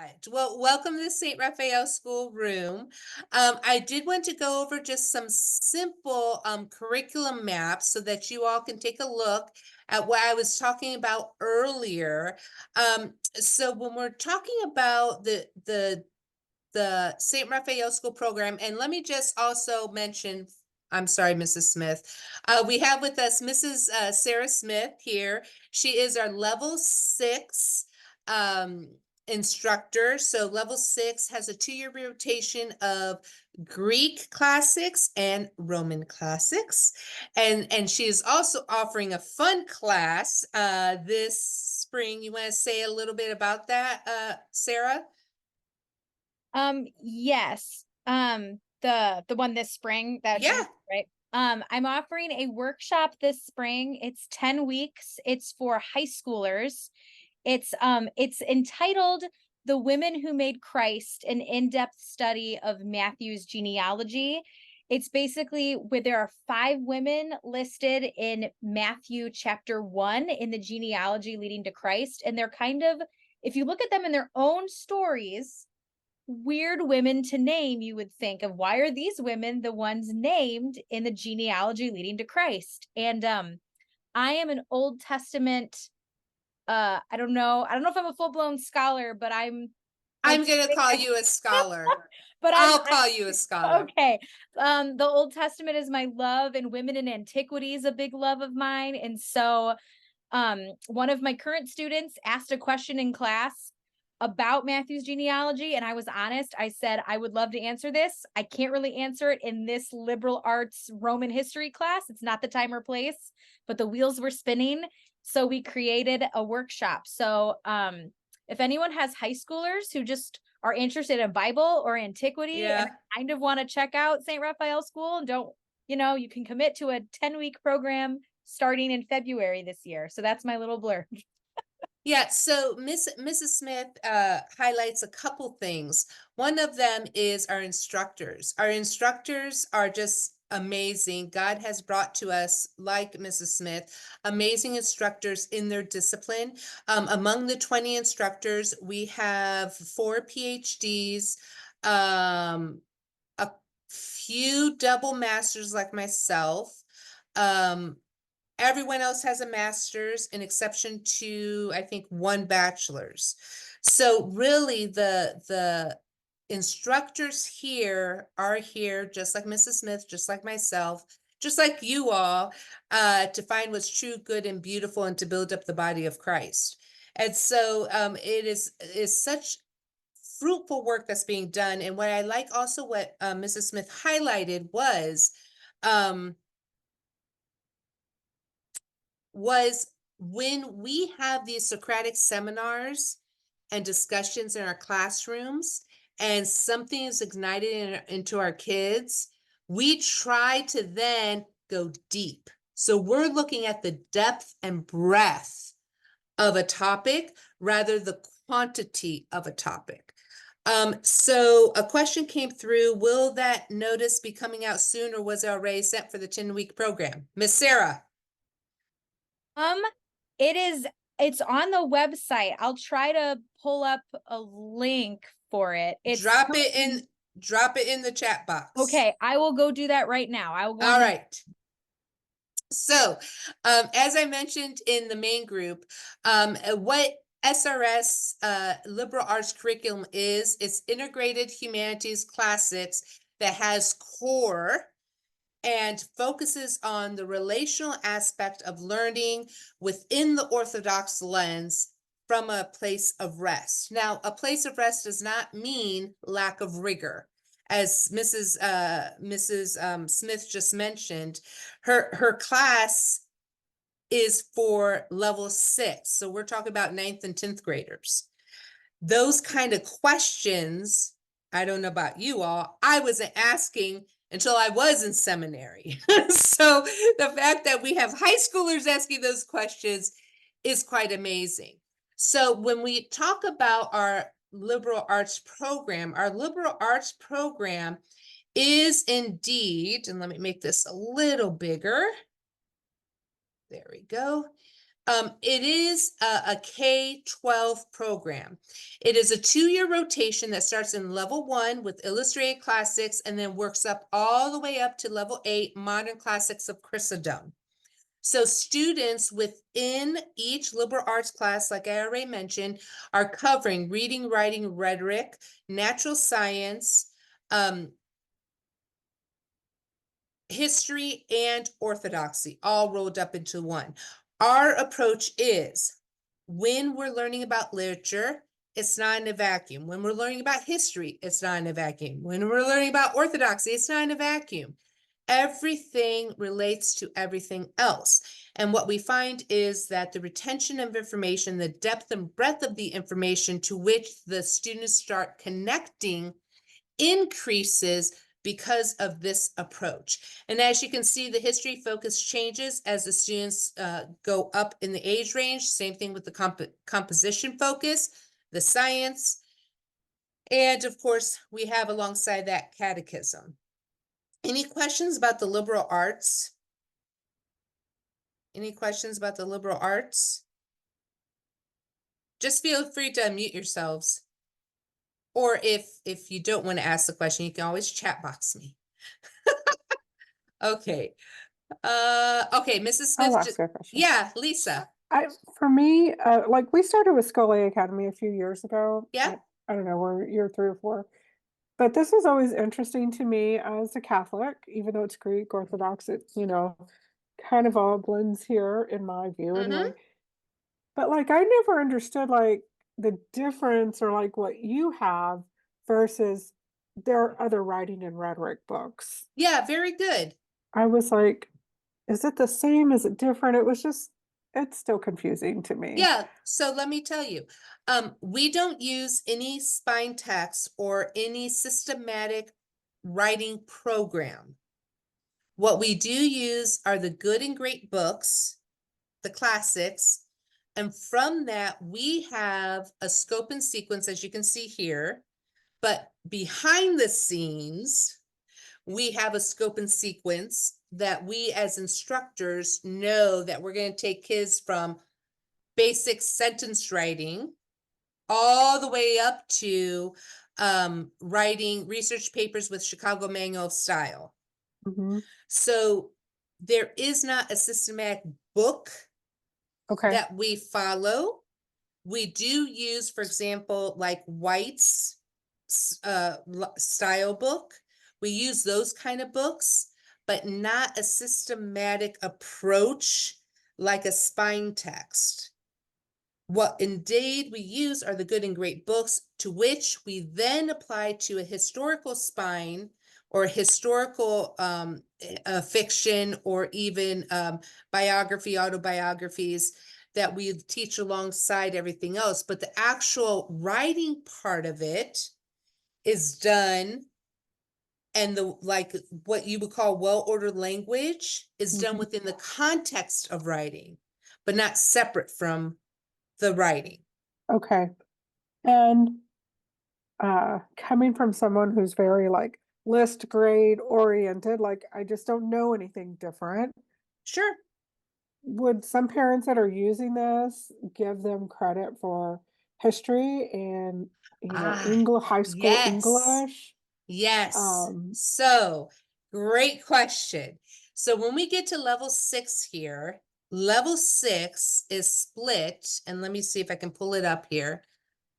Right. Well, welcome to the St. Raphael School room. I did want to go over just some simple curriculum maps so that you all can take a look at what I was talking about earlier. So when we're talking about the St. Raphael School program, and let me just also mention, I'm sorry, Mrs. Smith. We have with us Mrs. Sarah Smith here. She is our level 6 instructor. So level 6 has a 2-year rotation of Greek classics and Roman classics. And she is also offering a fun class this spring. You want to say a little bit about that, Sarah? Yes. The one this spring that Yeah. right. I'm offering a workshop this spring. It's 10 weeks. It's for high schoolers. It's entitled The Women Who Made Christ, an in-depth study of Matthew's genealogy. It's basically where there are 5 women listed in Matthew chapter 1 in the genealogy leading to Christ. And they're kind of, if you look at them in their own stories, weird women to name. You would think of, why are these women the ones named in the genealogy leading to Christ? And I am an Old Testament, I don't know if I'm a full-blown scholar, but I'm like I'm gonna call you a scholar. but I'll I'm call you a scholar. okay. The Old Testament is my love, and women in antiquity is a big love of mine. And so one of my current students asked a question in class about Matthew's genealogy, and I was honest. I said, I would love to answer this. I can't really answer it in this liberal arts Roman history class. It's not the time or place, but the wheels were spinning. So we created a workshop. So if anyone has high schoolers who just are interested in Bible or antiquity and Yeah. kind of want to check out St. Raphael School and don't, you can commit to a 10-week program starting in February this year. So that's my little blurb. Yeah, so Mrs. Smith highlights a couple things. One of them is our instructors. Our instructors are just amazing. God has brought to us, like Mrs. Smith, amazing instructors in their discipline. Among the 20 instructors, we have 4 PhDs, a few double masters like myself. Everyone else has a master's, an exception to, I think, 1 bachelor's. So really the instructors here are here, just like Mrs. Smith, just like myself, just like you all, to find what's true, good, and beautiful, and to build up the body of Christ. And so it is such fruitful work that's being done. And what I like also what Mrs. Smith highlighted um, was when we have these Socratic seminars and discussions in our classrooms and something is ignited into our kids, we try to then go deep. So we're looking at the depth and breadth of a topic rather the quantity of a topic. So a question came through, will that notice be coming out soon or was it already sent for the 10-week program? Miss Sarah. Um, it's on the website. I'll try to pull up a link for it. Drop it in the chat box. Okay, I will go do that right now. I will go All right. So, as I mentioned in the main group, what SRS liberal arts curriculum is, it's integrated humanities classics that has core and focuses on the relational aspect of learning within the Orthodox lens from a place of rest. Now, a place of rest does not mean lack of rigor. As Mrs. Smith just mentioned, her class is for level 6. So we're talking about 9th and 10th graders. Those kind of questions, I don't know about you all, I wasn't asking until I was in seminary. So the fact that we have high schoolers asking those questions is quite amazing. So when we talk about our liberal arts program is indeed, and let me make this a little bigger. There we go. It is a K-12 program. It is a 2-year rotation that starts in level 1 with illustrated classics and then works up all the way up to level 8, modern classics of Christendom. So students within each liberal arts class, like I already mentioned, are covering reading, writing, rhetoric, natural science, history, and orthodoxy, all rolled up into one. Our approach is when we're learning about literature, it's not in a vacuum. When we're learning about history, it's not in a vacuum. When we're learning about orthodoxy, it's not in a vacuum. Everything relates to everything else. And what we find is that the retention of information, the depth and breadth of the information to which the students start connecting increases because of this approach. And as you can see, the history focus changes as the students go up in the age range. Same thing with the composition focus, the science. And of course, we have alongside that catechism. Any questions about the liberal arts? Any questions about the liberal arts? Just feel free to unmute yourselves. Or if you don't want to ask the question, you can always chat box me. Okay. Okay, Mrs. Smith. I'll ask a question. Yeah, Lisa. For me, like we started with Scholia Academy a few years ago. Yeah. I don't know, we're year 3 or 4. But this is always interesting to me as a Catholic, even though it's Greek Orthodox, it's, kind of all blends here in my view anyway. But like I never understood like the difference or like what you have versus their other writing and rhetoric books. Yeah, very good. I was like, is it the same? Is it different? It's still confusing to me. Yeah, so let me tell you, we don't use any spine text or any systematic writing program. What we do use are the good and great books, the classics, and from that we have a scope and sequence, as you can see here, but behind the scenes, we have a scope and sequence that we as instructors know that we're going to take kids from basic sentence writing all the way up to writing research papers with Chicago Manual of Style. Mhm. So there is not a systematic book Okay. that we follow. We do use, for example, like White's style book. We use those kind of books, but not a systematic approach like a spine text. What indeed we use are the good and great books, to which we then apply to a historical spine or historical fiction or even biography, autobiographies that we teach alongside everything else. But the actual writing part of it is done, and the like what you would call well-ordered language is done within the context of writing, but not separate from the writing. Okay. And coming from someone who's very like list grade oriented, like I just don't know anything different. Sure. Would some parents that are using this give them credit for history and English, high school Yes. English? Yes. So great question. So when we get to level 6 here, level 6 is split, and let me see if I can pull it up here.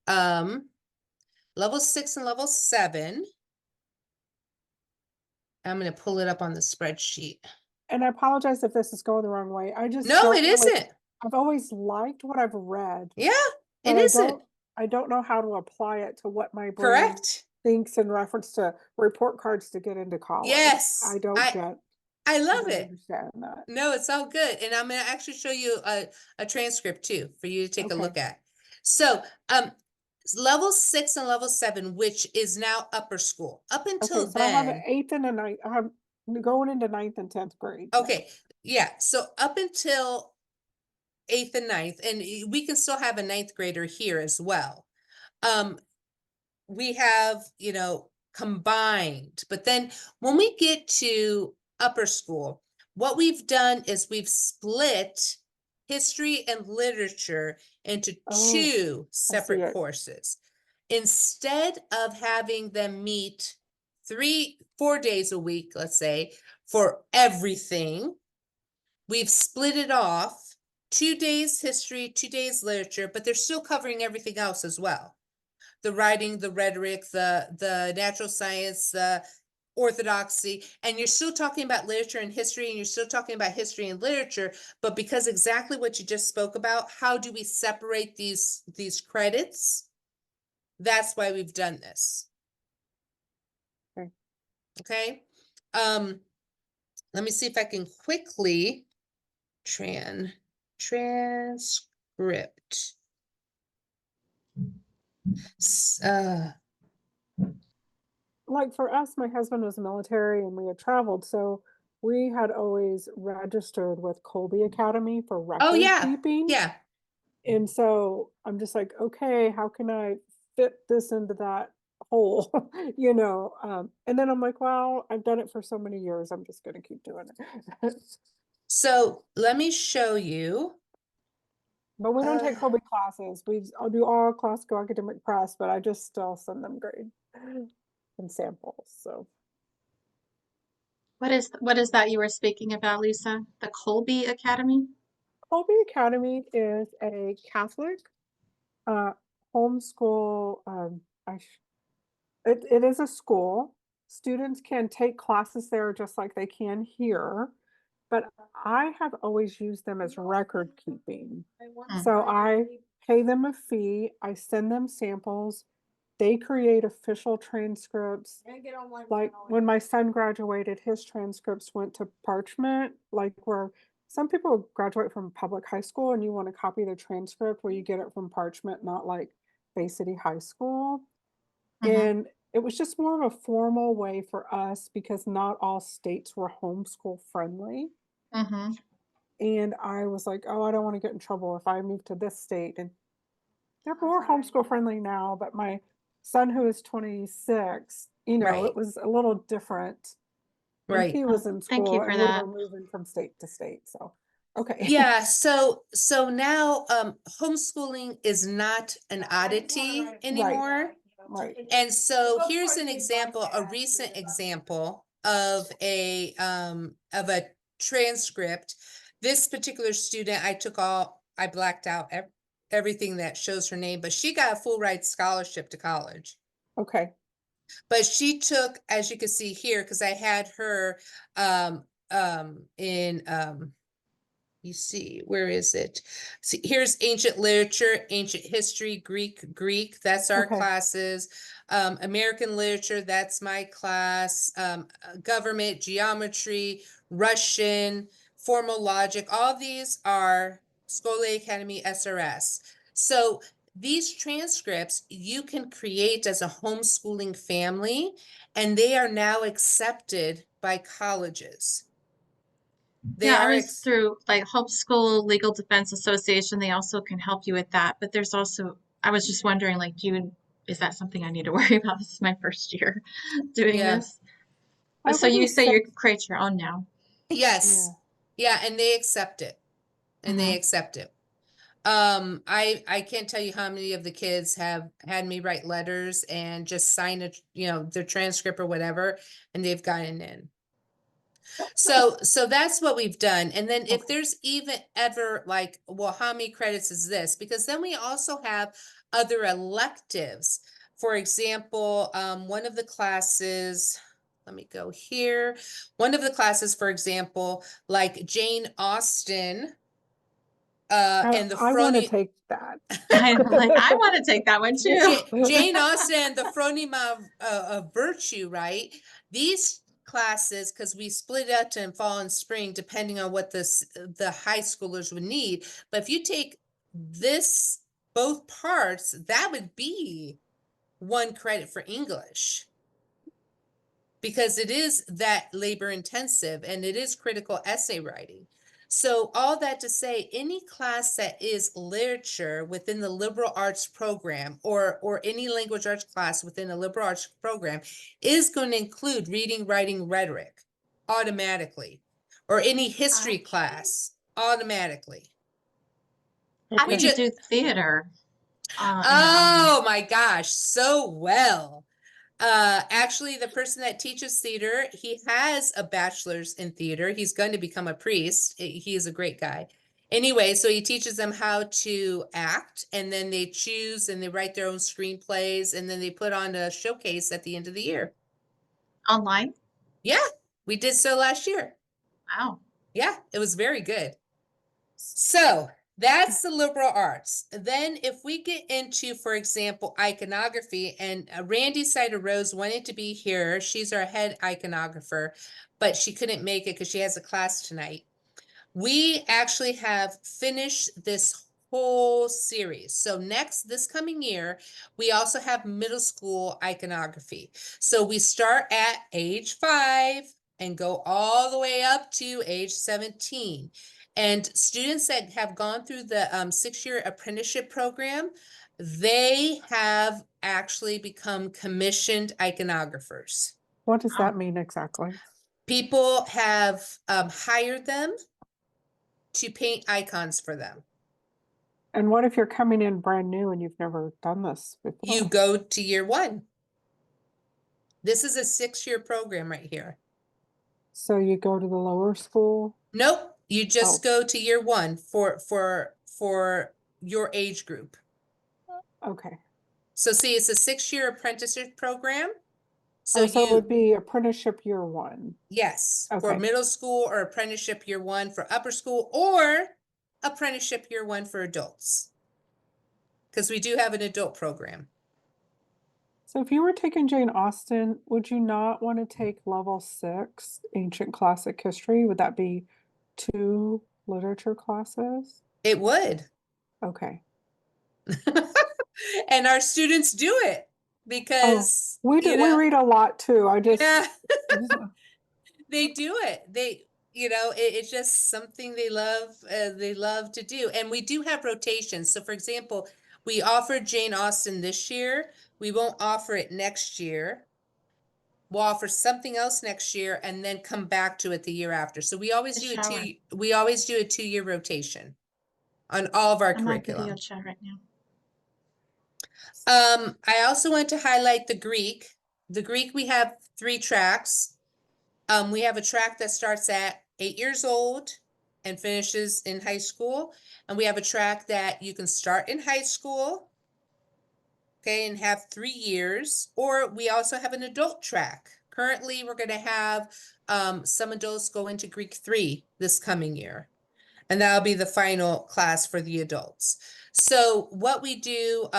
Level 6 and level 7. I'm going to pull it up on the spreadsheet. And I apologize if this is going the wrong way. I just No, don't it really, isn't. I've always liked what I've read, Yeah, but it isn't. I don't know how to apply it to what my brain Correct. thinks in reference to report cards to get into college. Yes. I don't I love it. understand that. No, it's all good. And I'm going to actually show you a transcript too for you to take a Okay. look at. So, level 6 and level 7, which is now upper school. Up until Okay, so I have an then, 8th and a 9th. I'm going into 9th and 10th grade now. okay, yeah. So up until 8th and 9th, and we can still have a 9th grader here as well. We have, combined, but then when we get to upper school, what we've done is we've split history and literature into Oh, two I see separate it. courses. Instead of having them meet 4 days a week, let's say, for everything, we've split it off 2 days history, 2 days literature, but they're still covering everything else as well. The writing, the rhetoric, the natural science, the orthodoxy, and you're still talking about literature and history, and you're still talking about history and literature, but because exactly what you just spoke about, how do we separate these credits? That's why we've done this. Okay. Okay. Let me see if I can quickly transcript. Like for us, my husband was military and we had traveled, so we had always registered with Colby Academy for Oh record yeah, keeping. yeah. And so I'm just like, okay, how can I fit this into that hole? You know? And then I'm like, well, I've done it for so many years, I'm just gonna keep doing it. So let me show you. But we don't take Colby classes. I'll do all classical academic press, but I just still send them grade and samples. So What is that you were speaking about, Lisa? The Colby Academy? Colby Academy is a Catholic uh, homeschool. It is a school. Students can take classes there just like they can here, but I have always used them as record keeping. So I pay them a fee, I send them samples, they create official transcripts. Like when my son graduated, his transcripts went to parchment, like where some people graduate from public high school and you want to copy the transcript where you get it from parchment, not like Bay City High School. And it was just more of a formal way for us because not all states were homeschool friendly. Mm-hmm. And I was like, oh, I don't want to get in trouble if I move to this state. And they're more homeschool friendly now, but my son, who is 26, you know, Right, it was a little different when right. he was in Thank school you and for we that. were moving from state to state. So, okay. Yeah, so now homeschooling is not an oddity Right, anymore. right. And so here's an example, a recent example of a transcript. This particular student, I blacked out everything that shows her name, but she got a full ride scholarship to college. Okay. But she took, as you can see here, because I had her in you see, where is it? See, here's ancient literature, ancient history, Greek, that's our Okay. classes. American literature, that's my class. Government, geometry, Russian, formal logic, all these are Schola Academy SRS. So these transcripts you can create as a homeschooling family, and they are now accepted by colleges. They Yeah, I are was through like Homeschool Legal Defense Association. They also can help you with that. But there's also, I was just wondering, like, is that something I need to worry about? This is my first year doing Yeah. this. I So you wouldn't say say, you create your own now. Yes. yeah. Yeah, and they accept it. And they Mhm. accept it. I can't tell you how many of the kids have had me write letters and just sign it, their transcript or whatever, and they've gotten in. So that's what we've done. And then if Okay. there's even ever like, well, how many credits is this? Because then we also have other electives. For example, one of the classes, let me go here. One of the classes, for example, like Jane Austen, and the I want to Froni take that. I'm like, I want to take that one too. Jane Austen and the Phronima of Virtue, right? These classes, because we split up in fall and spring, depending on what the high schoolers would need. But if you take both parts, that would be 1 credit for English. Because it is that labor intensive and it is critical essay writing. So all that to say, any class that is literature within the liberal arts program or any language arts class within a liberal arts program is going to include reading, writing, rhetoric automatically, or any history class automatically. How Okay. do you do theater in the online? Oh my gosh, so well. Actually, the person that teaches theater, he has a bachelor's in theater. He's going to become a priest. He is a great guy. Anyway, so he teaches them how to act, and then they choose and they write their own screenplays, and then they put on a showcase at the end of the year. Online? Yeah, we did so last year. Wow. Yeah, it was very good. So that's the liberal arts. Then if we get into, for example, iconography, and Randy Sider Rose wanted to be here. She's our head iconographer, but she couldn't make it because she has a class tonight. We actually have finished this whole series. So this coming year, we also have middle school iconography. So we start at age 5 and go all the way up to age 17. And students that have gone through the 6-year apprenticeship program, they have actually become commissioned iconographers. What does Wow. that mean exactly? People have hired them to paint icons for them. And what if you're coming in brand new and you've never done this You before? go to year 1. This is a 6-year program right here. So you go to the lower school? Nope, you just Oh. go to year 1 for your age group. Okay. So see, it's a 6-year apprenticeship program. So Oh, so it you, would be apprenticeship year 1. yes, for Okay. middle school, or apprenticeship year 1 for upper school, or apprenticeship year 1 for adults. Because we do have an adult program. So if you were taking Jane Austen, would you not want to take level 6, ancient classic history? Would that be 2 literature classes? It would. Okay. And our students do it Oh, because, we read a lot too. I just they do it. It's just something they love to do. And we do have rotations. So for example, we offered Jane Austen this year. We won't offer it next year. We'll offer something else next year and then come back to it the year after. So we always do a 2-year rotation on all of our I'm on video curriculum. chat right now. I also want to highlight the Greek. The Greek, we have 3 tracks. We have a track that starts at 8 years old and finishes in high school. And we have a track that you can start in high school, okay, and have 3 years. Or we also have an adult track. Currently, we're going to have some adults go into Greek 3 this coming year. And that'll be the final class for the adults. So what we do,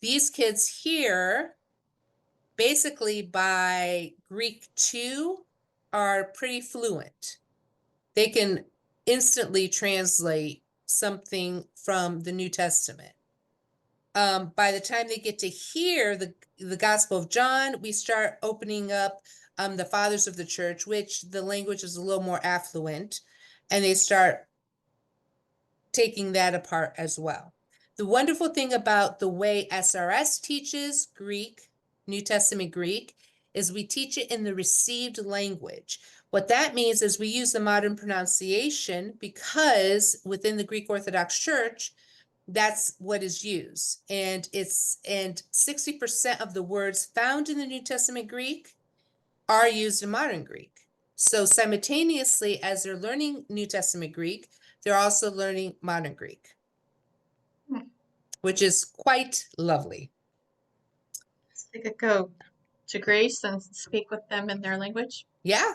these kids here, basically by Greek 2, are pretty fluent. They can instantly translate something from the New Testament. By the time they get to hear the Gospel of John, we start opening up the fathers of the church, which the language is a little more affluent, and they start taking that apart as well. The wonderful thing about the way SRS teaches Greek, New Testament Greek, is we teach it in the received language. What that means is we use the modern pronunciation because within the Greek Orthodox Church, that's what is used. And 60% of the words found in the New Testament Greek are used in modern Greek. So simultaneously, as they're learning New Testament Greek, they're also learning modern Greek, which is quite lovely. They could go to Grace and speak with them in their language. Yeah,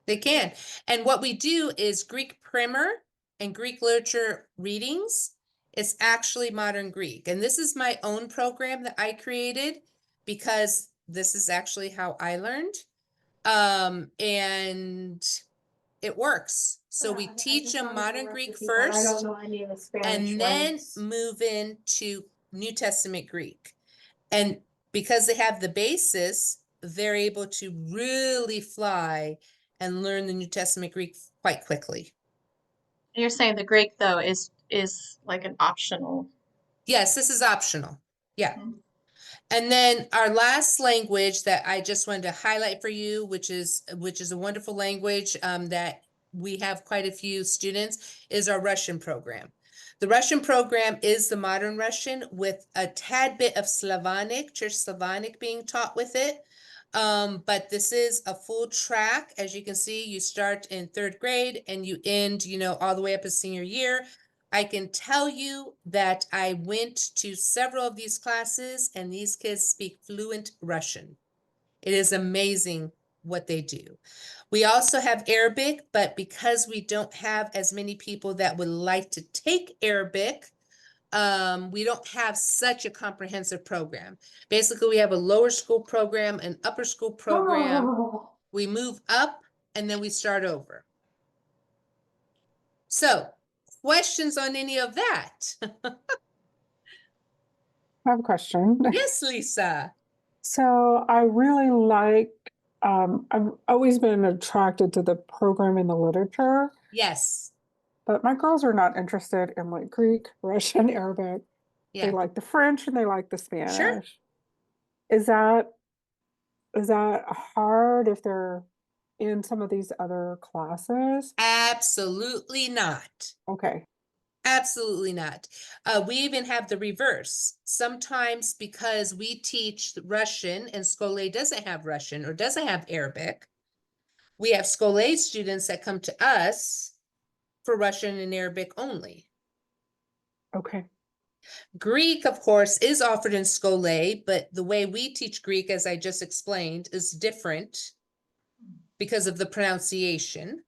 they can. And what we do is Greek primer and Greek literature readings. It's actually modern Greek. And this is my own program that I created because this is actually how I learned. And it works. So we teach them modern Greek first and then move into New Testament Greek. And because they have the basis, they're able to really fly and learn the New Testament Greek quite quickly. You're saying the Greek though is like an optional. Yes, this is optional. Yeah. And then our last language that I just wanted to highlight for you, which is a wonderful language that we have quite a few students, is our Russian program. The Russian program is the modern Russian with a tad bit of Slavonic, Church Slavonic being taught with it. But this is a full track. As you can see, you start in 3rd grade and you end, all the way up to senior year. I can tell you that I went to several of these classes and these kids speak fluent Russian. It is amazing what they do. We also have Arabic, but because we don't have as many people that would like to take Arabic, we don't have such a comprehensive program. Basically, we have a lower school program, an upper school program. Oh, We move up and then we start over. So, questions on any of that? I have a question. Yes, Lisa. So I really like, I've always been attracted to the program in the literature, Yes. but my girls are not interested in like Greek, Russian, Arabic. They Yeah. like the French and they like the Sure. Spanish. Is that hard if they're in some of these other classes? Absolutely not. Okay. Absolutely not. We even have the reverse. Sometimes because we teach Russian and Scholé doesn't have Russian or doesn't have Arabic, we have Scholé students that come to us for Russian and Arabic only. Okay. Greek, of course, is offered in Scholé, but the way we teach Greek, as I just explained, is different because of the pronunciation.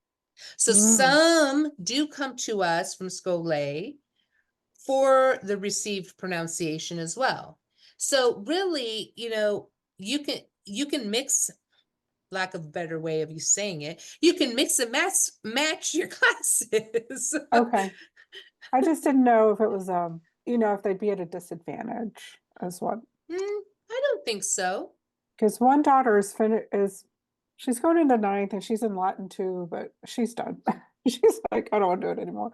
So some do come to us from Scholé for the received pronunciation as well. So really, you can mix, lack of a better way of you saying it, you can mix and match your classes. Okay. I just didn't know if it was, if they'd be at a disadvantage as what, I don't think so. because one daughter she's going into 9th and she's in Latin too, but she's done. She's like, I don't want to do it anymore.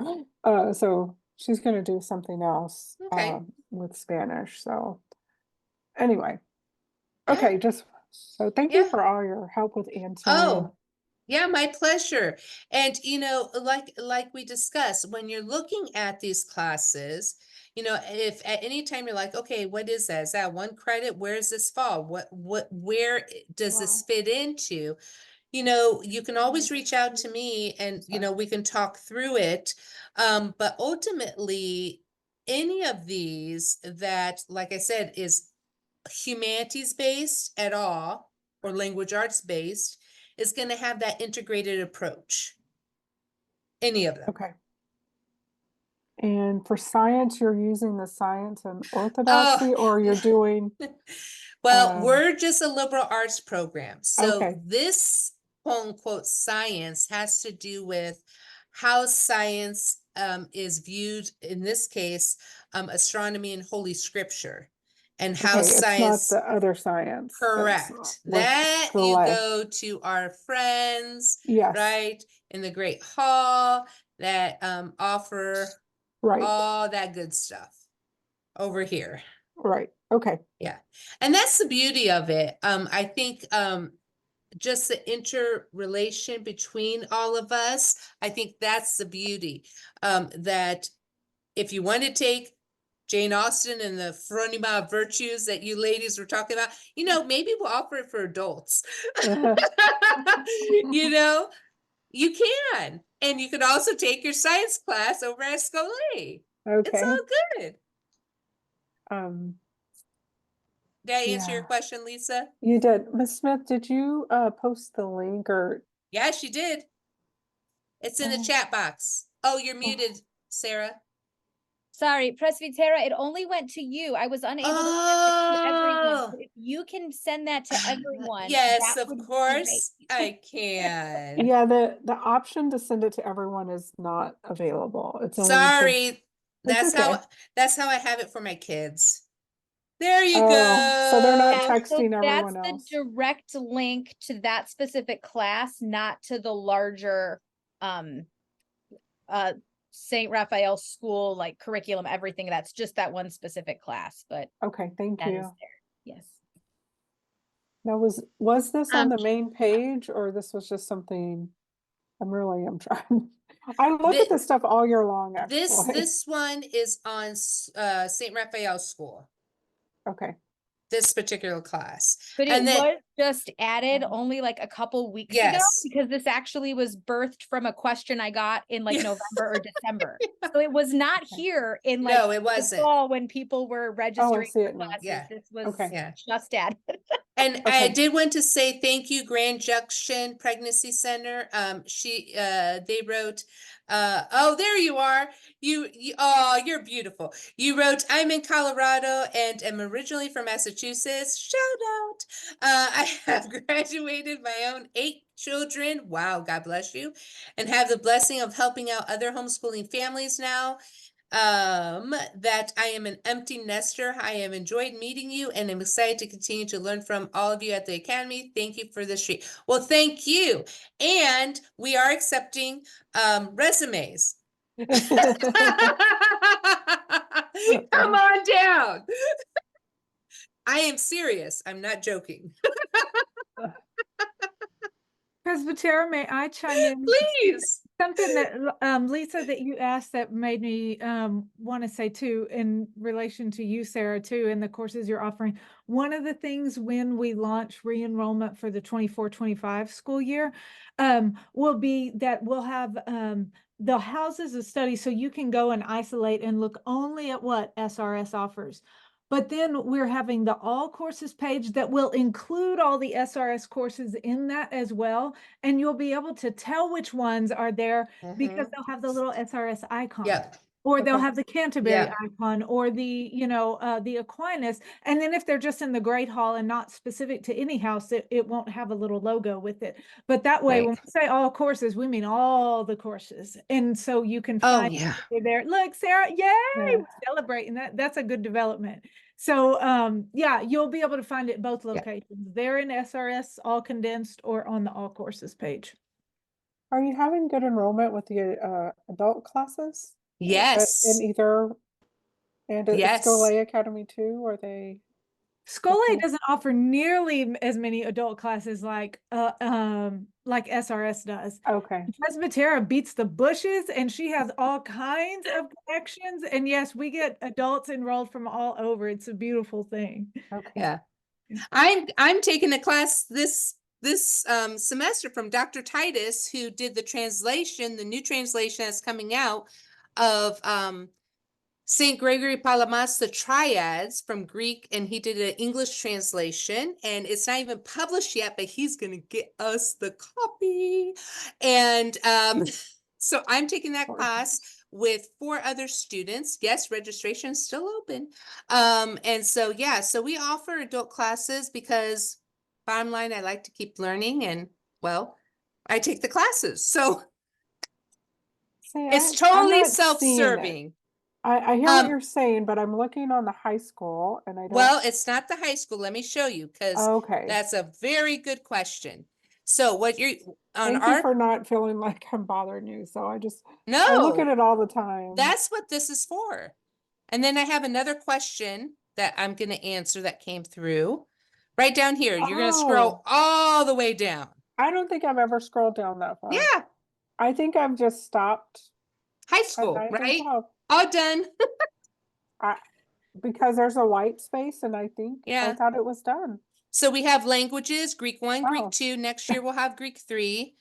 So she's going to do something else, Okay. with Spanish. So anyway, Yeah. okay, so thank you Yeah. for all your help with answering. Oh, yeah, my pleasure. And like we discussed, when you're looking at these classes, if at any time you're like, okay, what is that? Is that 1 credit? Where does this fall? Where does this fit into? You can always reach out to me and, we can talk through it. But ultimately, any of these that, like I said, is humanities based at all or language arts based is going to have that integrated approach. Any of them. Okay. And for science, you're using the science and orthodoxy, or you're doing, well, we're just a liberal arts program. So okay. this quote unquote science has to do with how science is viewed, in this case, astronomy and Holy Scripture, and how Okay, it's not science. the other science. Correct. With That you Scholé. go to our friends, Yes. right, in the Great Hall that offer Right. all that good stuff over here. Right. Okay. Yeah. And that's the beauty of it. I think just the interrelation between all of us, I think that's the beauty. That if you want to take Jane Austen and the Phronima virtues that you ladies were talking about, maybe we'll offer it for adults. You can. And you can also take your science class over at Scholé. Okay. It's all good. Did I answer your Yeah. question, Lisa? You did. Ms. Smith, did you post the link or? Yeah, she did. It's in the Oh. chat box. Oh, you're muted, Sarah. Sorry, Presbytera, it only went to you. I was unable to send it to everyone. So if you can send that to everyone, Yes, that of would be course great. I can. Yeah, the option to send it to everyone is not available. It's only for, Sorry. It's That's how I have it for my kids. There you oh, so they're not go. texting That's everyone the else. direct link to that specific class, not to the larger St. Raphael School, like curriculum, everything. That's just that one specific class, but Okay, thank that is you. there. Yes. Now, was this on the main page, or this was just something I'm trying? I look at this stuff all year long, This actually. this one is on St. Raphael School, Okay. this particular class. But it And then was just added only like a couple weeks ago, yes. because this actually was birthed from a question I got in like November or December. So it was not here in like No, it the wasn't. fall when people were Oh, I registering see for it now. classes. Yeah. This was Okay. Yeah. just added. And I Okay. did want to say thank you, Grand Junction Pregnancy Center. They wrote, oh, there you are. Oh, you're beautiful. You wrote, I'm in Colorado and am originally from Massachusetts. Shout out. I have graduated my own 8 children. Wow, God bless you. And have the blessing of helping out other homeschooling families now. That I am an empty nester. I have enjoyed meeting you and I'm excited to continue to learn from all of you at the Academy. Thank you for this treat. Well, thank you. And we are accepting resumes. Come on down. I am serious. I'm not joking. Presbytera, may I chime in? Please. Something that Lisa, that you asked that made me want to say too, in relation to you, Sarah, too, and the courses you're offering. One of the things when we launch re-enrollment for the 24-25 school year will be that we'll have the houses of study, so you can go and isolate and look only at what SRS offers. But then we're having the all courses page that will include all the SRS courses in that as well. And you'll be able to tell which ones are there because they'll have the little SRS icon. Yep. Or they'll Okay. have the Canterbury Yeah. icon or the Aquinas. And then if they're just in the Great Hall and not specific to any house, it won't have a little logo with it. But that way, Right. when we say all courses, we mean all the courses. And so you can Oh, find yeah. there. Look, Sarah, yay, Yeah. we're celebrating that. That's a good development. So yeah, you'll be able to find it both locations. They're in SRS, all condensed, or on the all courses page. Are you having good enrollment with the adult classes? Yes. In either, and at Yes. Scolay Academy too? Are they? Scolay Okay. doesn't offer nearly as many adult classes like SRS does. Okay. Presbytera beats the bushes, and she has all kinds of connections. And yes, we get adults enrolled from all over. It's a beautiful thing. Okay. Yeah. I'm taking a class this semester from Dr. Titus, who did the translation, the new translation that's coming out of St. Gregory Palamas, the Triads from Greek, and he did an English translation, and it's not even published yet, but he's gonna get us the copy. And so I'm taking that class with 4 other students. Yes, registration is still open. And so yeah, so we offer adult classes because bottom line, I like to keep learning, and well, I take the classes. So See, it's I'm totally not seeing it. self-serving. I hear what you're saying, but I'm looking on the high school and I don't. Well, it's not the high school. Let me show you, because Okay. that's a very good question. So what you're on Thank you our for not feeling like I'm bothering you. So I look at no, it all the time. that's what this is for. And then I have another question that I'm going to answer that came through right down here. You're going to scroll all the way down. I don't think I've ever scrolled down that far. Yeah, I think I've just stopped high at school, 9th and right? 12th. All done. Because there's a white space, and I think I Yeah. thought it was done. So we have languages, Greek 1, Oh. Greek 2. Next year we'll have Greek 3.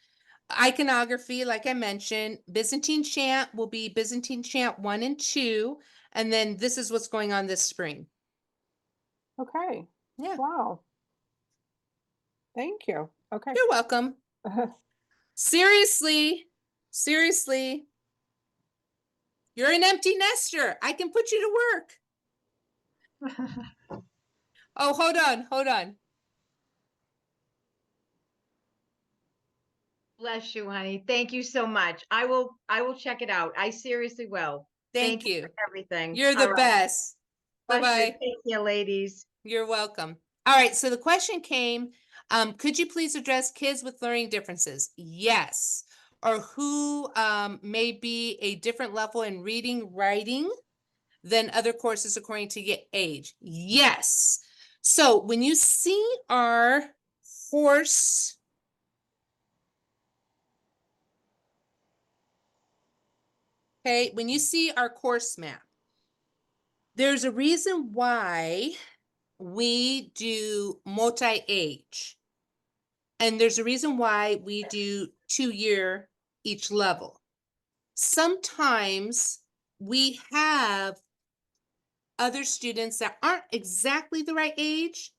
Iconography, like I mentioned, Byzantine chant will be Byzantine chant 1 and 2. And then this is what's going on this spring. Okay. Yeah. Wow. Thank you. Okay. You're welcome. Seriously, you're an empty nester. I can put you to work. Oh, hold on. Bless you, honey. Thank you so much. I will check it out. I seriously will. Thank you. For everything. You're the All right. best. Bless you. Bye-bye. Thank you, ladies. You're welcome. All right, so the question came, could you please address kids with learning differences? Yes. Or who may be a different level in reading, writing than other courses according to your age? Yes. So when you see our course Okay, when you see our course map, there's a reason why we do multi-age. And there's a reason why we do 2-year each level. Sometimes we have other students that aren't exactly the right age,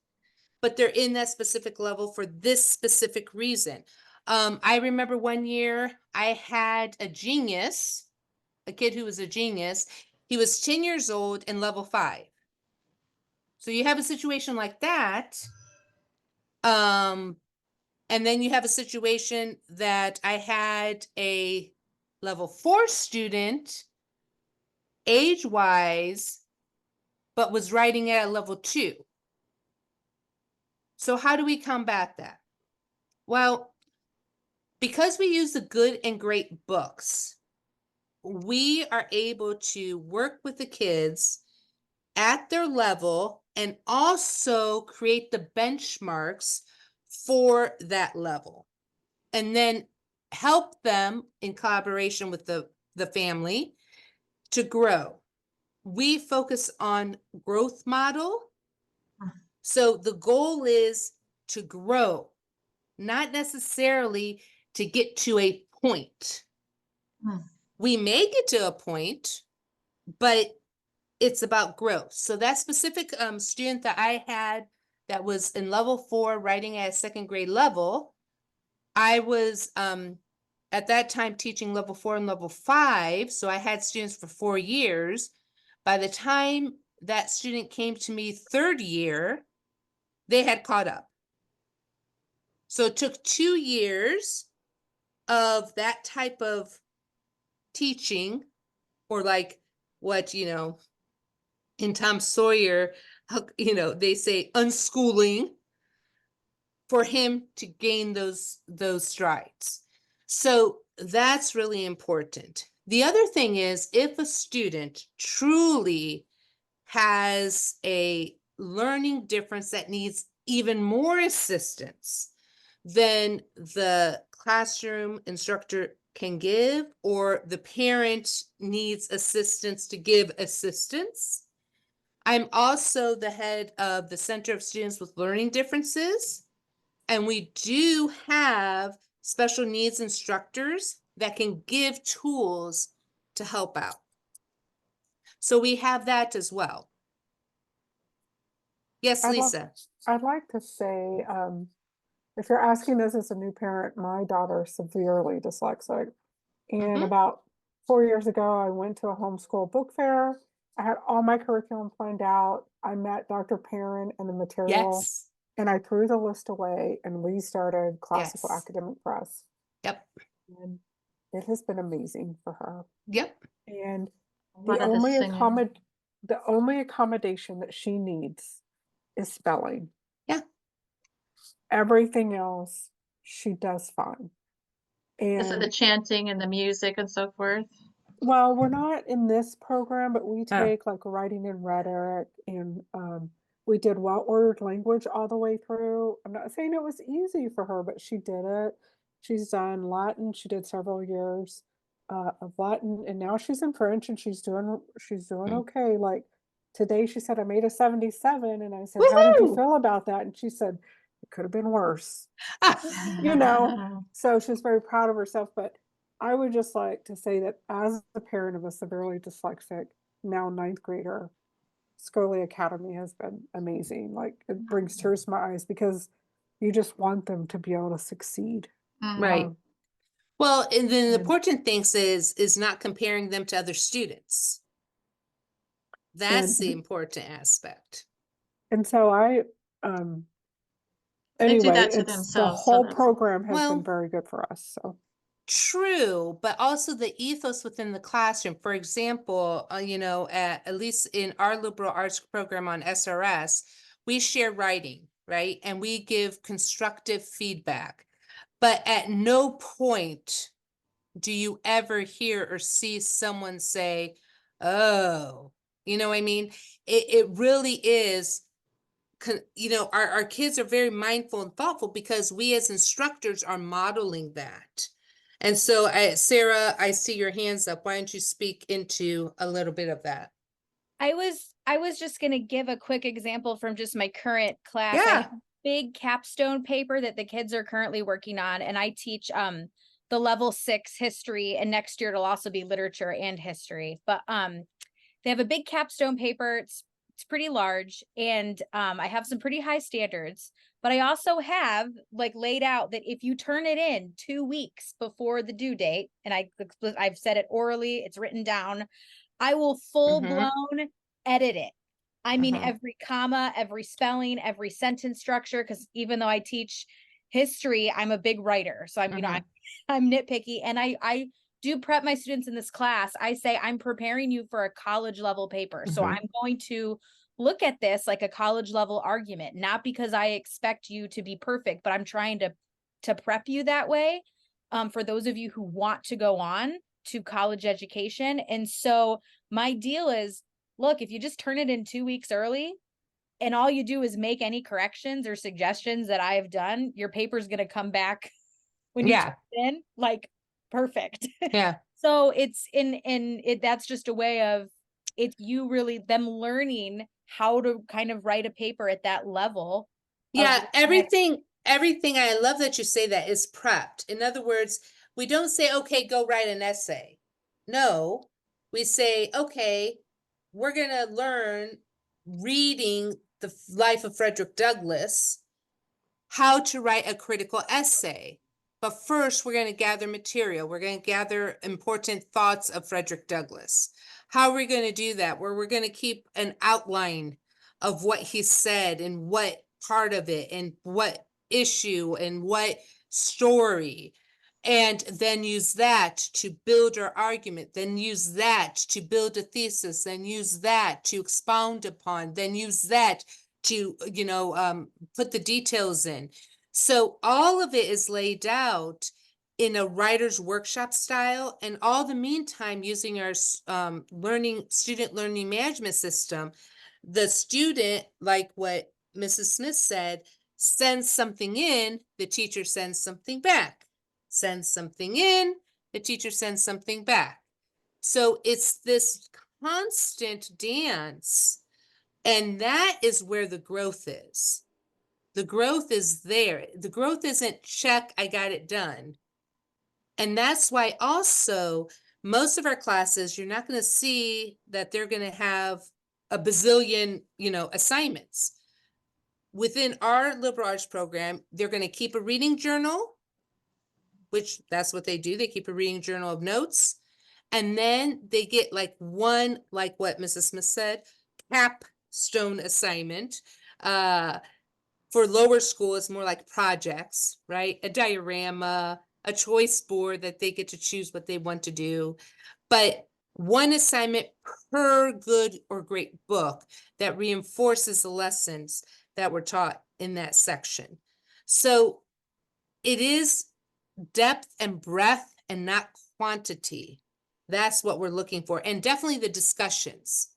but they're in that specific level for this specific reason. I remember one year I had a kid who was a genius. He was 10 years old in level 5. So you have a situation like that. And then you have a situation that I had a level 4 student, age-wise, but was writing at a level 2. So how do we combat that? Well, because we use the good and great books, we are able to work with the kids at their level and also create the benchmarks for that level. And then help them in collaboration with the family to grow. We focus on growth model. So the goal is to grow, not necessarily to get to a point. We may get to a point, but it's about growth. So that specific student that I had that was in level 4 writing at a 2nd grade level, I was at that time teaching level 4 and level 5. So I had students for 4 years. By the time that student came to me 3rd year, they had caught up. So it took 2 years of that type of teaching, or like what, in Tom Sawyer, they say unschooling, for him to gain those strides. So that's really important. The other thing is, if a student truly has a learning difference that needs even more assistance than the classroom instructor can give, or the parent needs assistance to give assistance, I'm also the head of the Center of Students with Learning Differences. And we do have special needs instructors that can give tools to help out. So we have that as well. Yes, Lisa. I'd like to say, if you're asking this as a new parent, my daughter is severely dyslexic. And about 4 years ago, I went to a homeschool book fair. I had all my curriculum planned out. I met Dr. Perrin and the material, Yes. and I threw the list away and we started Classical Yes. Academic Press. Yep. And it has been amazing for her. Yep. And A the lot of the only singing. the only accommodation that she needs is spelling. Yeah. Everything else, she does fine. Is it the And chanting and the music and so forth? well, we're not in this program, but we Oh. take like writing and rhetoric, and we did well-ordered language all the way through. I'm not saying it was easy for her, but she did it. She's done Latin. She did several years of Latin, and now she's in French, and she's doing okay. Like today, she said, "I made a 77," and I said, "How did you Woohoo! feel about that?" And she said, "It could have been worse." You know, so she's very proud of herself. But I would just like to say that as a parent of a severely dyslexic, now 9th grader, Scully Academy has been amazing. Like it brings tears to my eyes because you just want them to be able to succeed. Right. Well, and then the and- important thing is not comparing them to other students. That's the important aspect. And so They do anyway, that to it's the themselves, so whole that's program has Well- been very good for us. So True, but also the ethos within the classroom. For example, at least in our liberal arts program on SRS, we share writing, right? And we give constructive feedback. But at no point do you ever hear or see someone say, oh, you know what I mean? It really is, our kids are very mindful and thoughtful because we as instructors are modeling that. And so Sarah, I see your hands up. Why don't you speak into a little bit of that? I was just going to give a quick example from just my current class. I Yeah. have a big capstone paper that the kids are currently working on, and I teach the level 6 history, and next year it'll also be literature and history. But they have a big capstone paper. It's pretty large, and I have some pretty high standards. But I also have like laid out that if you turn it in 2 weeks before the due date, and I've said it orally, it's written down, I will full blown edit it. I mean, every comma, every spelling, every sentence structure, because even though I teach history, I'm a big writer. So I'm, you know, I'm nitpicky, and I do prep my students in this class. I say, I'm preparing you for a college level paper. So I'm going to look at this like a college level argument, not because I expect you to be perfect, but I'm trying to prep you that way. For those of you who want to go on to college education. And so my deal is, look, if you just turn it in 2 weeks early and all you do is make any corrections or suggestions that I have done, your paper's going to come back when you turn it in, like, perfect. Yeah. So it's that's just a way of, it's you really them learning how to kind of write a paper at that level. Yeah, everything, I love that you say that, is prepped. In other words, we don't say, okay, go write an essay. No, we say, okay, we're going to learn, reading the life of Frederick Douglass, how to write a critical essay. But first, we're going to gather material. We're going to gather important thoughts of Frederick Douglass. How are we going to do that? Where we're going to keep an outline of what he said and what part of it and what issue and what story, and then use that to build our argument, then use that to build a thesis, then use that to expound upon, then use that to, put the details in. So all of it is laid out in a writer's workshop style, and all the meantime, using our student learning management system, the student, like what Mrs. Smith said, sends something in, the teacher sends something back, sends something in, the teacher sends something back. So it's this constant dance, and that is where the growth is. The growth is there. The growth isn't check, I got it done. And that's why also most of our classes, you're not going to see that they're going to have a bazillion, assignments. Within our liberal arts program, they're going to keep a reading journal, which that's what they do. They keep a reading journal of notes. And then they get like one, like what Mrs. Smith said, capstone assignment. For lower school, it's more like projects, right? A diorama, a choice board that they get to choose what they want to do. But one assignment per good or great book that reinforces the lessons that were taught in that section. So it is depth and breadth and not quantity. That's what we're looking for. And definitely the discussions,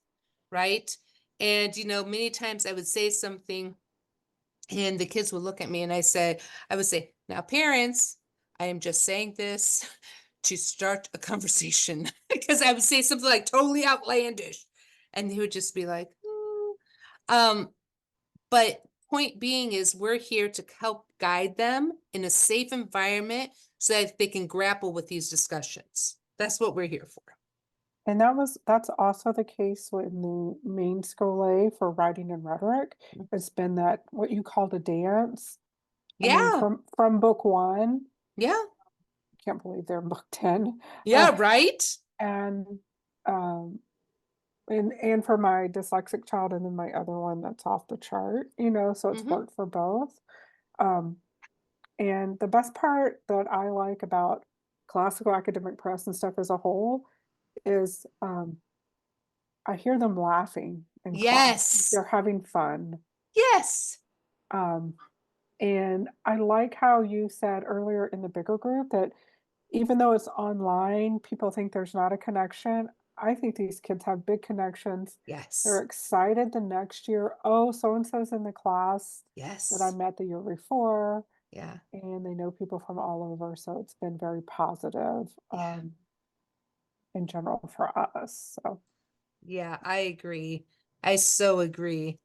right? And, many times I would say something and the kids would look at me and I would say, now parents, I am just saying this to start a conversation, because I would say something like totally outlandish and they would just be like, but point being is we're here to help guide them in a safe environment so that they can grapple with these discussions. That's what we're here for. And that's also the case in the main school A for writing and rhetoric. It's been that what you called a dance. I mean, Yeah. from book 1. Yeah. I can't believe they're in book 10. Yeah, right. And for my dyslexic child, and then my other one that's off the chart, so it's worked for both. And the best part that I like about classical academic press and stuff as a whole is I hear them laughing in class. Yes. They're having fun. Yes. And I like how you said earlier in the bigger group that even though it's online, people think there's not a connection. I think these kids have big connections. Yes. They're excited the next year. Oh, so-and-so's in the class Yes. that I met the year before. Yeah. and they know people from all over, so it's been very positive in general for us. So Yeah, I agree. I so agree.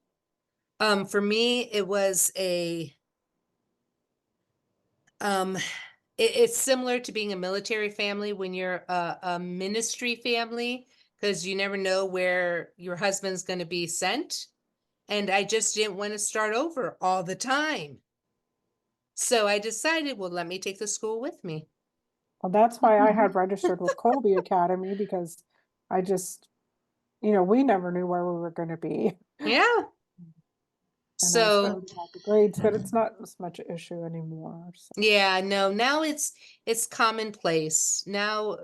For me, it was it's similar to being a military family when you're a ministry family, because you never know where your husband's going to be sent. And I just didn't want to start over all the time. So I decided, well, let me take the school with me. well, that's why I had registered with Colby Academy, because I just, we never knew where we were going to be. Yeah. And I was So worried about the grades, but it's not as much an issue anymore. So. yeah, no, now it's commonplace. Now,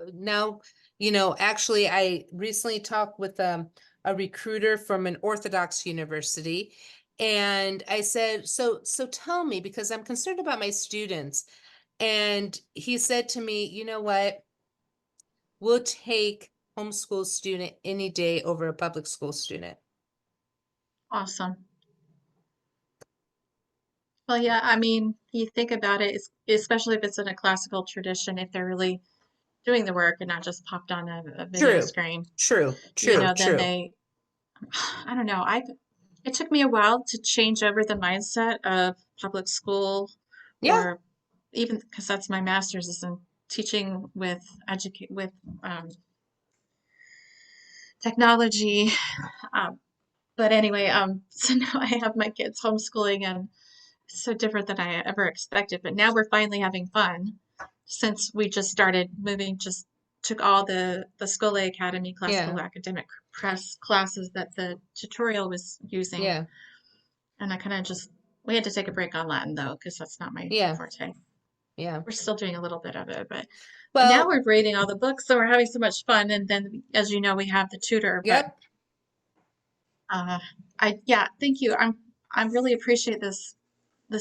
actually I recently talked with a recruiter from an Orthodox university, and I said, so tell me, because I'm concerned about my students. And he said to me, you know what? We'll take homeschool student any day over a public school student. Awesome. Well, yeah, I mean, you think about it, especially if it's in a classical tradition, if they're really doing the work and not just popped on a video True, screen, then true. I don't know. It took me a while to change over the mindset of public school, Yeah, or even because that's my master's is in teaching with um, technology. Um, but anyway, so now I have my kids homeschooling, and it's so different than I ever expected. But now we're finally having fun since we just started moving. Just took all the Scole Academy yeah, classical academic press classes that the tutorial was using, yeah, and I kind of just we had to take a break on Latin though because that's not my yeah, forte. yeah. We're still doing a little bit of it, but now Well, we're reading all the books, so we're having so much fun. And then, as you know, we have the tutor. But yep, thank you. I'm really appreciate this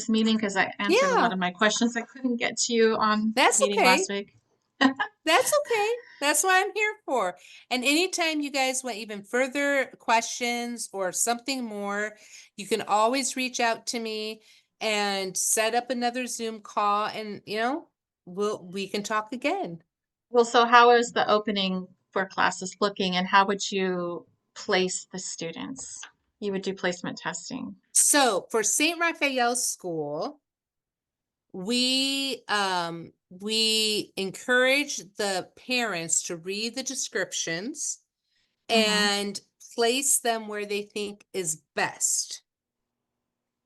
meeting because I answered a lot yeah, of my questions I couldn't get to you on that's meeting last okay. week. That's okay. That's what I'm here for. And anytime you guys want even further questions or something more, you can always reach out to me and set up another Zoom call, and we can talk again. Well, so how is the opening for classes looking, and how would you place the students? You would do placement testing. So for St. Raphael School, we encourage the parents to read the descriptions Mm-hmm. and place them where they think is best.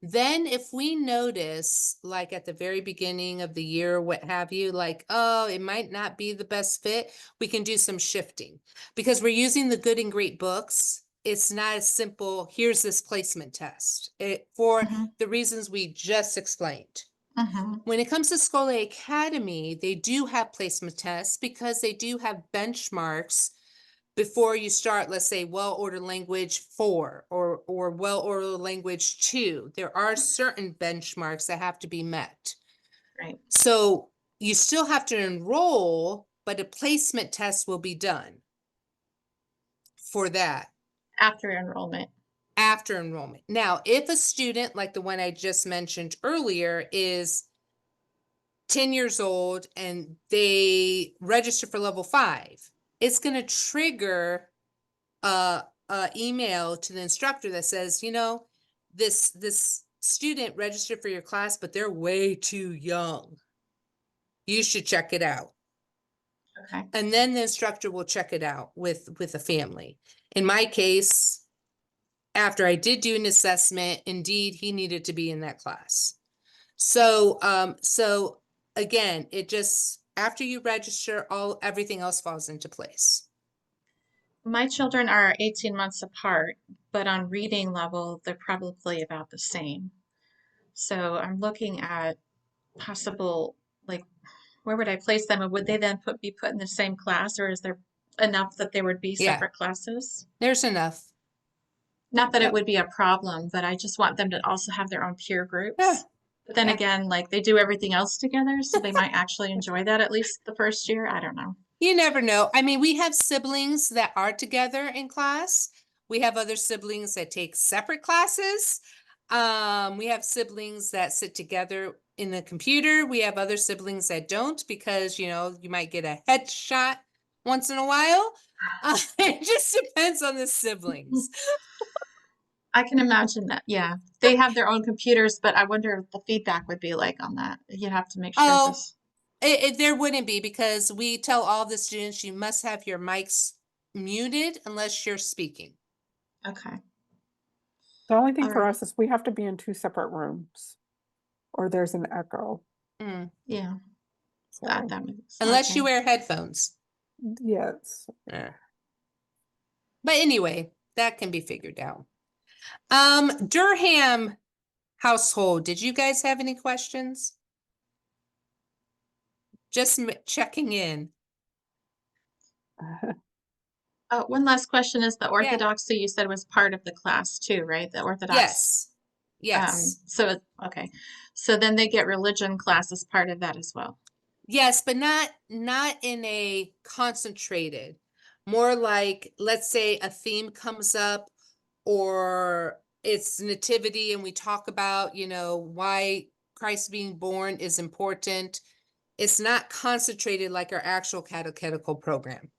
Then if we notice, like at the very beginning of the year, what have you, like, oh, it might not be the best fit, we can do some shifting. Because we're using the good and great books, it's not as simple, here's this placement test, for Mm-hmm. the reasons we just explained. Mm-hmm. When it comes to Scole Academy, they do have placement tests because they do have benchmarks before you start, let's say, well-ordered language 4 or well-ordered language 2. There are certain benchmarks that have to be met. Right. So you still have to enroll, but a placement test will be done for that After enrollment. after enrollment. Now, if a student, like the one I just mentioned earlier, is 10 years old and they register for level 5, it's going to trigger a email to the instructor that says, this student registered for your class, but they're way too young. You should check it out. Okay. And then the instructor will check it out with a family. In my case, after I did do an assessment, indeed, he needed to be in that class. So again, it just, after you register, everything else falls into place. My children are 18 months apart, but on reading level, they're probably about the same. So I'm looking at possible, like, where would I place them? And would they then be put in the same class, or is there enough that there would be Yeah, separate classes? there's enough. Not that it Yep. would be a problem, but I just want them to also have their own peer Yeah. groups. But then Yeah. again, like they do everything else together, so they might actually enjoy that at least the first year. I don't know. You never know. I mean, we have siblings that are together in class. We have other siblings that take separate classes. We have siblings that sit together in the computer. We have other siblings that don't because, you know, you might get a headshot once in a while. It just depends on the siblings. I can imagine that. Yeah. They have their own computers, but I wonder what the feedback would be like on that. You have to make sure Oh, this. there wouldn't be because we tell all the students you must have your mics muted unless you're speaking. Okay. The only thing All for right. us is we have to be in 2 separate rooms or there's an echo. Mm. Yeah. So, That makes Unless you okay. wear headphones. yes. Yeah. But anyway, that can be figured out. Durham household, did you guys have any questions? Just checking in. One last question is the Yeah. Orthodoxy you said was part of the class too, right? The Orthodox. Yes. Yes. Okay. So then they get religion class as part of that as well. Yes, but not in a concentrated. More like, let's say a theme comes up or it's nativity and we talk about, you know, why Christ being born is important. It's not concentrated like our actual catechetical program.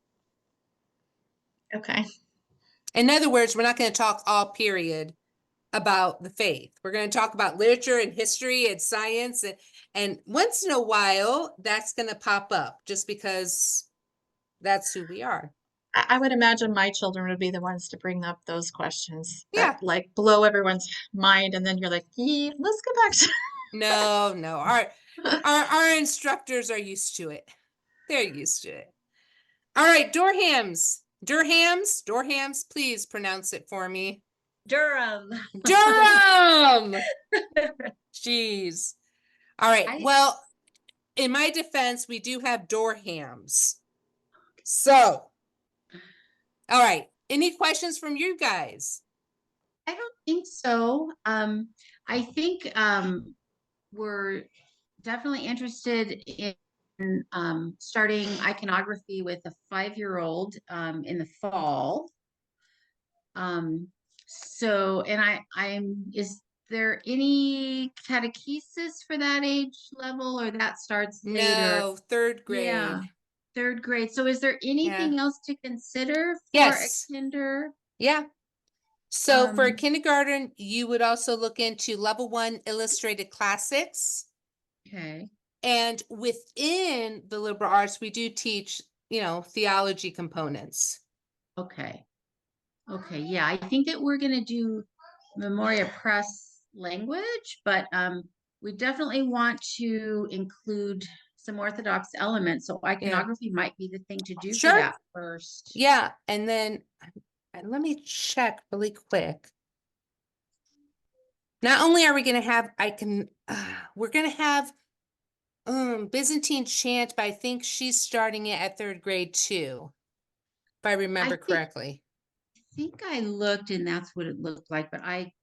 Okay. In other words, we're not going to talk all period about the faith. We're going to talk about literature and history and science. And once in a while, that's going to pop up just because that's who we are. I would imagine my children would be the ones to bring up those questions Yeah. that like blow everyone's mind, and then you're like, yeah, let's go back to. No. Our instructors are used to it. They're used to it. All right, Durhams, please pronounce it for me. Durham. Durham. Jeez. All right. I- Well, in my defense, we do have Durhams. So, all right. Any questions from you guys? I don't think so. I think we're definitely interested in starting iconography with a 5-year-old in the fall. So, and is there any catechesis for that age level, or that starts later? No, 3rd grade. Yeah, 3rd grade. So is there anything else to consider for Yes. a kinder? Yeah. So for Um, kindergarten, you would also look into level 1 illustrated classics. Okay. And within the liberal arts, we do teach, you know, theology components. Okay. Okay. Yeah, I think that we're going to do Memoria Press language, but we definitely want to include some Orthodox elements. So iconography might be the thing to do for Sure. that first. Yeah. And then let me check really quick. Not only are we going to have, we're going to have Byzantine chant, but I think she's starting it at 3rd grade too, if I remember correctly. I think I looked and that's what it looked like, but I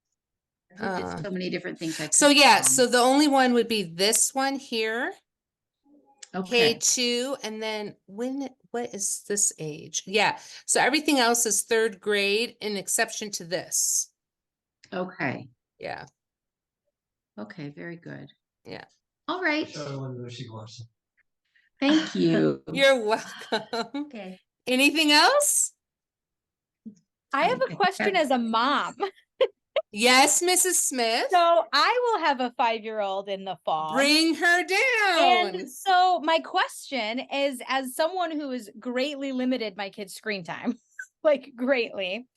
looked at so many different things. So the only one would be this one here. Okay. K2, and then what is this age? Yeah. So everything else is 3rd grade, in exception to this. Okay. Yeah. Okay. Very good. Yeah. All right. Thank you. You're welcome. Okay. Anything else? I have a question as a mom. Yes, Mrs. Smith. So I will have a 5-year-old in the fall. Bring her down. And so my question is, as someone who has greatly limited my kids' screen time, like greatly,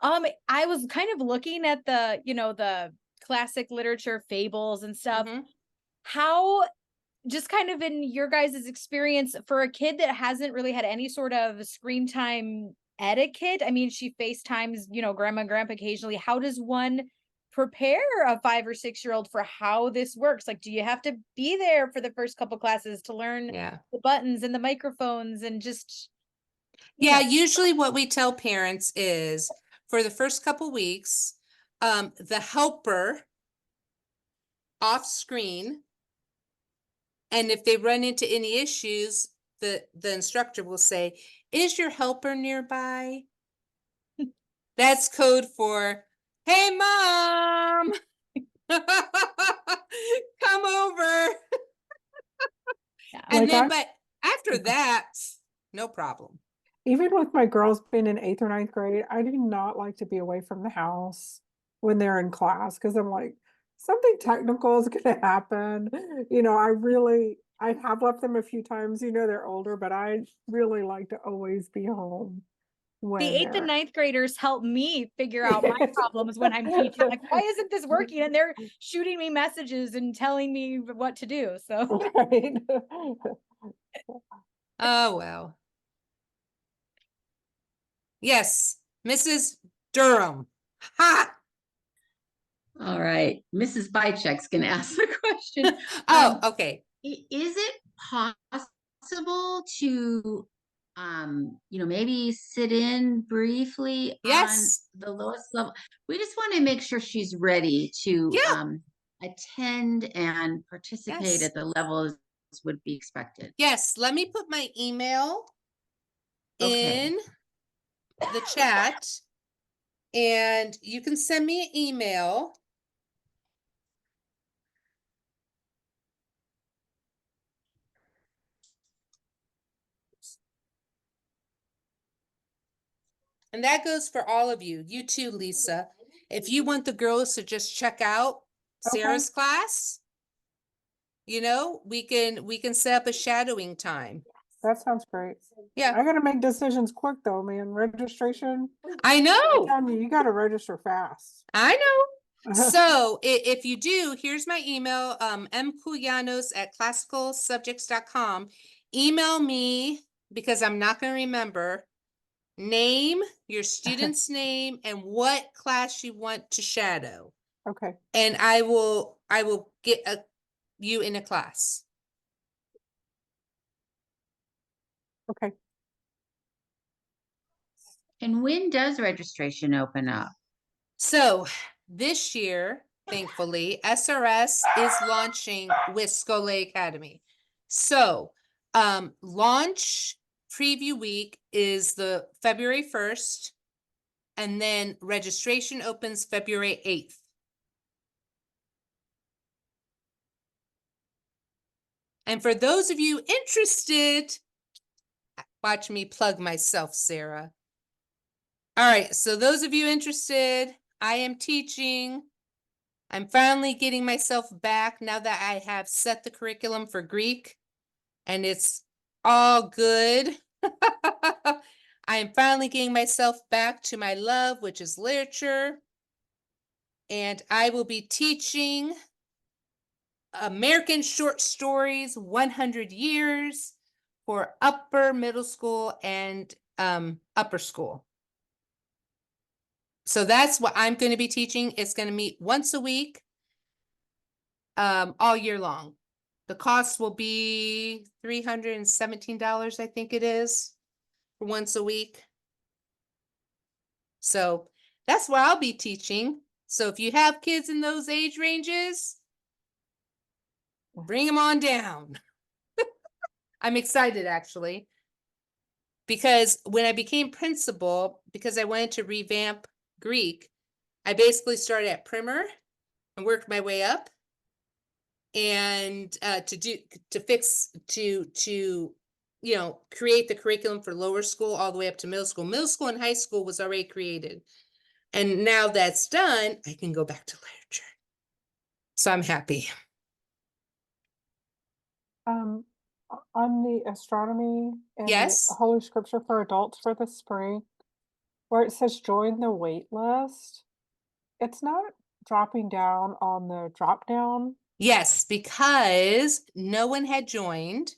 I was kind of looking at the, you know, the classic literature, fables and stuff. How, just kind of in your guys' experience, for a kid that hasn't really had any sort of screen time etiquette, I mean, she FaceTimes, you know, grandma and grandpa occasionally. How does one prepare a 5 or 6-year-old for how this works? Like, do you have to be there for the first couple classes to learn the buttons and the microphones and just? Yeah, usually what we tell parents is for the first couple weeks, the helper off screen, and if they run into any issues, the instructor will say, "Is your helper nearby?" That's code for, "Hey, mom." And Like then, I, but after that, no problem. even with my girls being in 8th or 9th grade, I do not like to be away from the house when they're in class because I'm like, something technical is going to happen. I have left them a few times, they're older, but I really like to always be home The when 8th and they're. 9th graders help me figure out my problems when I'm teaching. Like, why isn't this working? And they're shooting me messages and telling me what to do. So Right. Oh, well. Yes, Mrs. Durham. Ha! All right, Mrs. Bycheck's gonna ask the question. Oh, okay. Is it possible to, maybe sit in briefly on Yes. the lowest level? We just want to make sure she's ready to Yeah. attend and participate Yes. at the levels would be expected. Yes. Let me put my email Okay. in the chat and you can send me an email. And that goes for all of you. You too, Lisa. If you want the girls to just check out Okay. Sarah's class, we can set up a shadowing time. That sounds great. Yeah, I gotta make decisions quick though, man. Registration. I I'm know. telling you, you gotta register fast. I know. So if you do, here's my email, mkoulianos@classicalsubjects.com. Email me because I'm not going to remember. Name, your student's name, and what class you want to shadow. Okay. And I will get you in a class. Okay. And when does registration open up? So this year, thankfully, SRS is launching with Scole Academy. So launch preview week is the February 1st, and then registration opens February 8th. And for those of you interested, watch me plug myself, Sarah. All right, so those of you interested, I am teaching. I'm finally getting myself back now that I have set the curriculum for Greek and it's all good. I am finally getting myself back to my love, which is literature. And I will be teaching American short stories, 100 years for upper middle school and upper school. So that's what I'm going to be teaching. It's going to meet once a week, all year long. The cost will be $317, I think it is, for once a week. So that's what I'll be teaching. So if you have kids in those age ranges, bring them on down. I'm excited actually, because when I became principal, because I wanted to revamp Greek, I basically started at primer and worked my way up. And create the curriculum for lower school all the way up to middle school. Middle school and high school was already created. And now that's done, I can go back to literature. So I'm happy. On the astronomy and Yes. Holy Scripture for adults for the spring, where it says join the wait list, it's not dropping down on the drop down. Yes, because no one had joined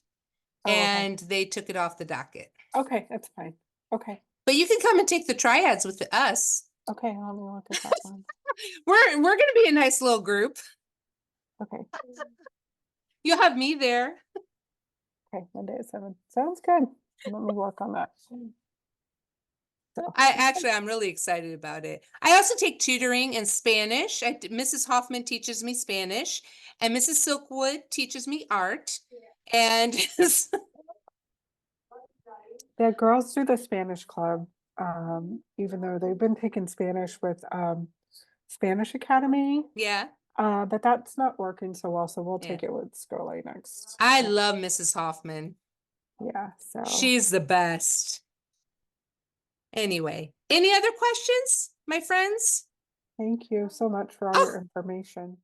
and okay. they took it off the docket. Okay, that's fine. Okay. But you can come and take the triads with us. Okay, let me look at that one. We're gonna be a nice little group. Okay. You'll have me there. Okay, Monday at 7. Sounds good. Let me work on that. So, I'm really excited about it. I also take tutoring in Spanish. Mrs. Hoffman teaches me Spanish, and Mrs. Silkwood teaches me art. And the girls do the Spanish club, even though they've been taking Spanish with Spanish Academy. yeah, But that's not working so well, so we'll Yeah. take it with Scully next. I love Mrs. Hoffman. Yeah, so She's the best. Anyway, any other questions, my friends? thank you so much for all Oh. your information.